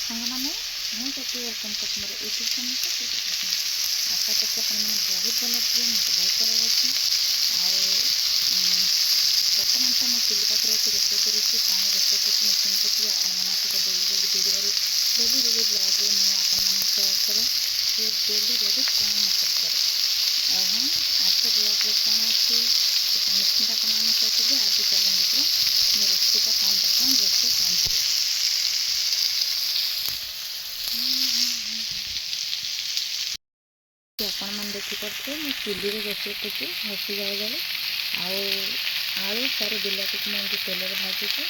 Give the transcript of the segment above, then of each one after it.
ସାଙ୍ଗମାନେ ମୁଁ ଯଦି ୱେଲକମ୍ କରୁଛି ମୋର ୟୁଟ୍ୟୁବ୍ ଚ୍ୟାନେଲ୍କୁ ଆଶା କରୁଛି ଆପଣମାନେ ବହୁତ ଭଲ ଥିବେ। ମୁଁ ତ ବହୁତ ଖରାପ ଅଛି। ଆଉ ବର୍ତ୍ତମାନ ତ ମୁଁ ଚୁଲି ପାଖରେ ଅଛି, ରୋଷେଇ କରୁଛି। କ'ଣ ରୋଷେଇ କରୁଛି ନିଶ୍ଚିନ୍ତ ଦେଖିବି। ଆପଣମାନଙ୍କ ସହିତ ଡେଲି ଭିଡ଼ିଓରେ ଡେଲି ବ୍ଲଗ୍ରେ ମୁଁ ଆପଣମାନଙ୍କୁ ସେୟାର କରେ ଯେ ଡେଲି କ'ଣ ମୁଁ କରିପାରେ। ଆଉ ହଁ, ଆଜିର ବ୍ଲଗ୍ରେ କ'ଣ ଅଛି ସେଟା ନିଶ୍ଚିନ୍ତ ଆପଣମାନଙ୍କୁ ସେୟାର କରିବି। ଆଜି ଚାଲନ୍ତୁ ଦେଖିବା ମୋ ରୋଷେଇଟା କ'ଣ ବର୍ତ୍ତମାନ ରୋଷେଇ କ'ଣ କରୁଛି। ଆପଣମାନେ ଦେଖିପାରୁଥିବେ ମୁଁ ଚୁଲିରେ ରୋଷେଇ କରୁଛି ଘଷି ଜାଳ ଆଉ ଆଳୁ ସାରୁ ବିଲାତିକୁ ମୁଁ ଏମିତି ତେଲରେ ଭାଜୁଛି।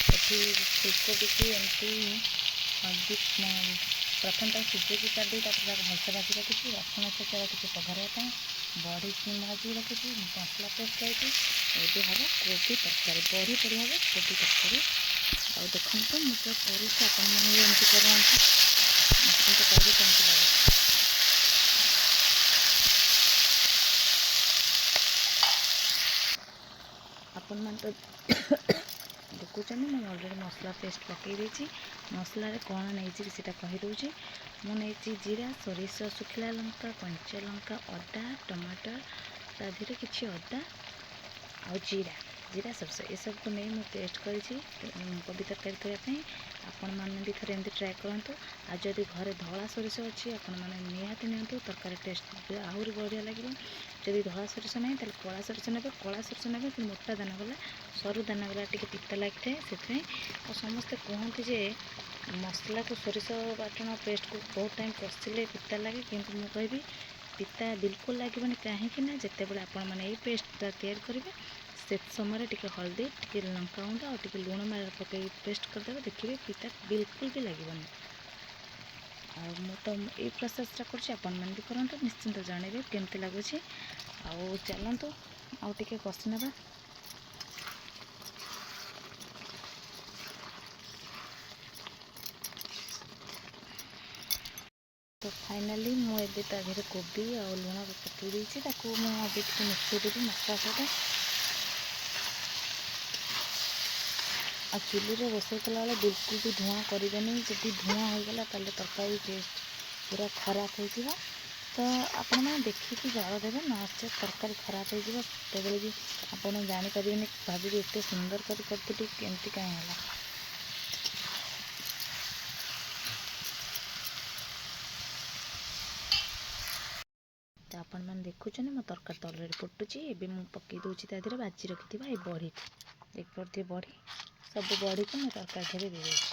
ଏଠି ଫୁଲକୋବିକୁ ଏମିତି ପ୍ରଥମେ ତାକୁ ସିଝେଇକି କାଟିଦେଇ ତାପରେ ତାକୁ ଭଲସେ ଭାଜି ରଖିଛି। ରସୁଣ ଛେଚା ରଖିଛି ପଘାରିବା ପାଇଁ, ବଢ଼ି ଭାଜି ରଖିଛି, ମସଲା ପେଷ୍ଟ ରହିଛି। ଏବେ ହେବ କୋବି ତରକାରୀ, ବଢ଼ି ପଡ଼ି ହେବ କୋବି ତରକାରୀ। ଆଉ ଦେଖନ୍ତୁ ମୁଁ ତ କରୁଛି, ଆପଣମାନେ ବି ଏମିତି କରନ୍ତୁ, ନିଶ୍ଚିନ୍ତ କହିବେ କେମିତି ଲାଗୁଛି। ଆପଣମାନେ ତ ଦେଖୁଛନ୍ତି ମୁଁ ଅଲରେଡ଼ି ମସଲା ପେଷ୍ଟ ପକାଇ ଦେଇଛି। ମସଲାରେ କ'ଣ ନେଇଛି ସେଇଟା କହିଦେଉଛି। ମୁଁ ନେଇଛି ଜିରା, ସୋରିଷ, ଶୁଖିଲା ଲଙ୍କା, କଞ୍ଚା ଲଙ୍କା, ଅଦା, ଟମାଟର, ତା ଦେହରେ କିଛି ଅଦା ଆଉ ଜିରା ସୋରିଷ ଏସବୁକୁ ନେଇ ମୁଁ ପେଷ୍ଟ କରିଛି କୋବି ତରକାରୀ କରିବା ପାଇଁ। ଆପଣମାନେ ବି ଥରେ ଏମିତି ଟ୍ରାଏ କରନ୍ତୁ। ଆଉ ଯଦି ଘରେ ଧଳା ସୋରିଷ ଅଛି ଆପଣମାନେ ନିହାତି ନିଅନ୍ତୁ, ତରକାରୀ ଟେଷ୍ଟ ଆହୁରି ବଢ଼ିଆ ଲାଗିବ। ଯଦି ଧଳା ସୋରିଷ ନାହିଁ ତାହେଲେ କଳା ସୋରିଷ ନେବେ। କଳା ସୋରିଷ ନେବେ କିନ୍ତୁ ମୋଟା ଦାନା ଗଲା, ସରୁ ଦାନା ଗଲା ଟିକେ ପିତା ଲାଗିଥାଏ ସେଥିପାଇଁ। ଆଉ ସମସ୍ତେ କୁହନ୍ତି ଯେ ମସଲାକୁ ସୋରିଷ ବାଟଣ ପେଷ୍ଟକୁ ବହୁତ ଟାଇମ୍ କଷିଲେ ପିତା ଲାଗେ, କିନ୍ତୁ ମୁଁ କହିବି ପିତା ବିଲକୁଲ ଲାଗିବନି। କାହିଁକି ନା ଯେତେବେଳେ ଆପଣମାନେ ଏଇ ପେଷ୍ଟଟା ତିଆରି କରିବେ ସେ ସମୟରେ ଟିକେ ହଳଦୀ, ଟିକେ ଲଙ୍କାଗୁଣ୍ଡ ଆଉ ଟିକେ ଲୁଣ ପକାଇ ପେଷ୍ଟ କରିଦେବେ, ଦେଖିବେ ପିତା ବିଲକୁଲ ବି ଲାଗିବନି। ଆଉ ମୁଁ ତ ଏଇ ପ୍ରୋସେସ୍ଟା କରୁଛି, ଆପଣମାନେ ବି କରନ୍ତୁ, ନିଶ୍ଚିନ୍ତ ଜଣାଇବେ କେମିତି ଲାଗୁଛି। ଆଉ ଚାଲନ୍ତୁ ଆଉ ଟିକେ କଷି ନେବା। ତ ଫାଇନାଲି ମୁଁ ଏବେ ତା ଦେହରେ କୋବି ଆଉ ଲୁଣ ପକାଇ ଦେଇଛି, ତାକୁ ମୁଁ ଏବେ ଟିକେ ମିଶାଇ ଦେବି ମସଲା ସହିତ। ଆଉ ଚୁଲିରେ ରୋଷେଇ କଲାବେଳେ ବିଲକୁଲ ବି ଧୂଆଁ କରିବେନି। ଯଦି ଧୂଆଁ ହୋଇଗଲା ତାହେଲେ ତରକାରୀ ଟେଷ୍ଟ ପୁରା ଖରାପ ହୋଇଯିବ। ତ ଆପଣମାନେ ଦେଖିକି ଜାଳ ଦେବେ, ନଚେତ୍ ତରକାରୀ ଖରାପ ହୋଇଯିବ। ସେତେବେଳେ ବି ଆପଣ ଜାଣିପାରିବେନି, ଭାବିବେ ଏତେ ସୁନ୍ଦର କରି କରିଥିଲି କେମିତି କାହିଁ ହେଲା। ତ ଆପଣମାନେ ଦେଖୁଛନ୍ତି ମୋ ତରକାରୀ ତ ଅଲରେଡ଼ି ଫୁଟୁଛି। ଏବେ ମୁଁ ପକାଇ ଦେଉଛି ତା ଦେହରେ ଭାଜି ରଖିଥିବା ଏଇ ବଢ଼ିକୁ। ଦେଖିପାରୁଥିବେ ବଢ଼ି, ସବୁ ବଢ଼ିକୁ ମୁଁ ତରକାରୀ ଦେହରେ ଦେଇଦେଉଛି।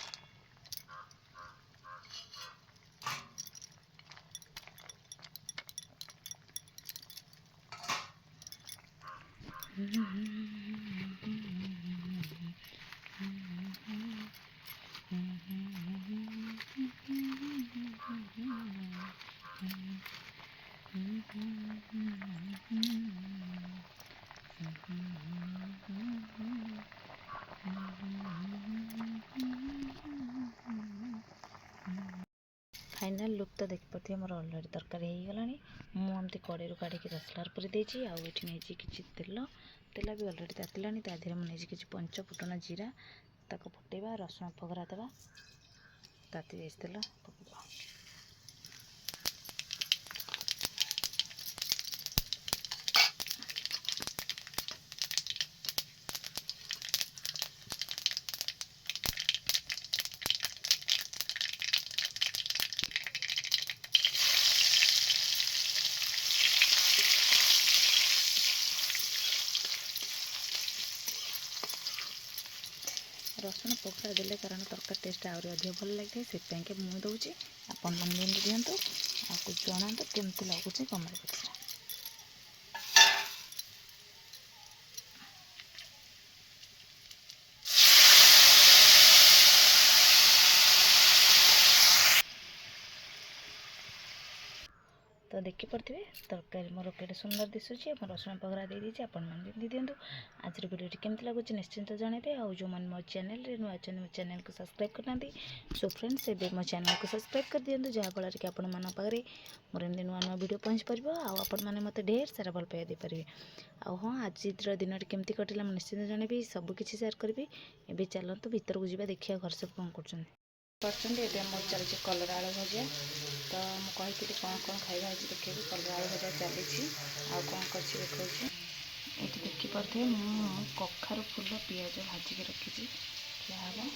ଫାଇନାଲ୍ ଲୁକ୍ ତ ଦେଖିପାରୁଥିବେ ମୋର ଅଲରେଡ଼ି ତରକାରୀ ହେଇଗଲାଣି। ମୁଁ ଏମିତି କଡ଼େଇରୁ କାଢ଼ିକି ତସଲାରେ ପୁରେଇ ଦେଇଛି। ଆଉ ଏଠି ନେଇଛି କିଛି ତେଲ ବି ଅଲରେଡ଼ି ତାତିଲାଣି। ତା ଦେହରେ ମୁଁ ନେଇଛି କିଛି ପଞ୍ଚ ଫୁଟଣ ଜିରା, ତାକୁ ଫୁଟେଇବା, ରସୁଣ ପଘରା ଦେବା। ତାତି ଯାଇଛି ତେଲ ପକେଇବା। ରସୁଣ ପଘରା ଦେଲେ କାରଣ ତରକାରୀ ଟେଷ୍ଟ ଆହୁରି ଅଧିକ ଭଲ ଲାଗିଥାଏ, ସେଥିପାଇଁକି ମୁଁ ଦେଉଛି। ଆପଣମାନେ ଯେମିତି ଦିଅନ୍ତୁ। ଆଉ ଜଣାନ୍ତୁ କେମିତି ଲାଗୁଛି କମେଣ୍ଟ ବକ୍ସରେ। ତ ଦେଖିପାରୁଥିବେ ତରକାରୀ ମୋର କେତେ ସୁନ୍ଦର ଦିଶୁଛି। ଏବଂ ରସୁଣ ପଘରା ଦେଇଦେଇଛି, ଆପଣମାନେ ଯେମିତି ଦିଅନ୍ତୁ। ଆଜିର ଭିଡ଼ିଓଟି କେମିତି ଲାଗୁଛି ନିଶ୍ଚିନ୍ତ ଜଣାଇବେ। ଆଉ ଯେଉଁମାନେ ମୋ ଚ୍ୟାନେଲରେ ନୂଆ ଅଛନ୍ତି ମୋ ଚ୍ୟାନେଲକୁ ସବସ୍କ୍ରାଇବ୍ କରିନାହାନ୍ତି, ସୋ ଫ୍ରେଣ୍ଡସ୍ ଏବେ ମୋ ଚ୍ୟାନେଲକୁ ସବସ୍କ୍ରାଇବ୍ କରିଦିଅନ୍ତୁ, ଯାହାଫଳରେ କି ଆପଣମାନଙ୍କ ପାଖରେ ମୋର ଏମିତି ନୂଆ ଭିଡ଼ିଓ ପହଞ୍ଚିପାରିବ। ଆଉ ଆପଣମାନେ ମୋତେ ଢେର ସାରା ଭଲ ପାଇବା ଦେଇପାରିବେ। ଆଉ ହଁ, ଆଜିର ଦିନଟି କେମିତି କଟିଲା ମୁଁ ନିଶ୍ଚିନ୍ତ ଜଣାଇବି, ସବୁ କିଛି ସେୟାର କରିବି। ଏବେ ଚାଲନ୍ତୁ ଭିତରକୁ ଯିବା, ଦେଖିବା ଘରେ ସବୁ କ'ଣ କରୁଛନ୍ତି। କରିଛନ୍ତି ଏବେ ମୋର ଚାଲିଛି କଲରା ଆଳୁ ଭଜା। ତ ମୁଁ କହିଥିଲି କ'ଣ କ'ଣ ଖାଇବା ଆଜି ଦେଖେଇବି। କଲରା ଆଳୁ ଭଜା ଚାଲିଛି, ଆଉ କ'ଣ କରିଛି ଦେଖାଉଛି। ଏଠି ଦେଖିପାରୁଥିବେ ମୁଁ କଖାରୁ ଫୁଲ ପିଆଜ ଭାଜିକି ରଖିଛି, ଖିଆ ହେବ।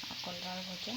ଆଉ କଲରା ଆଳୁ ଭଜା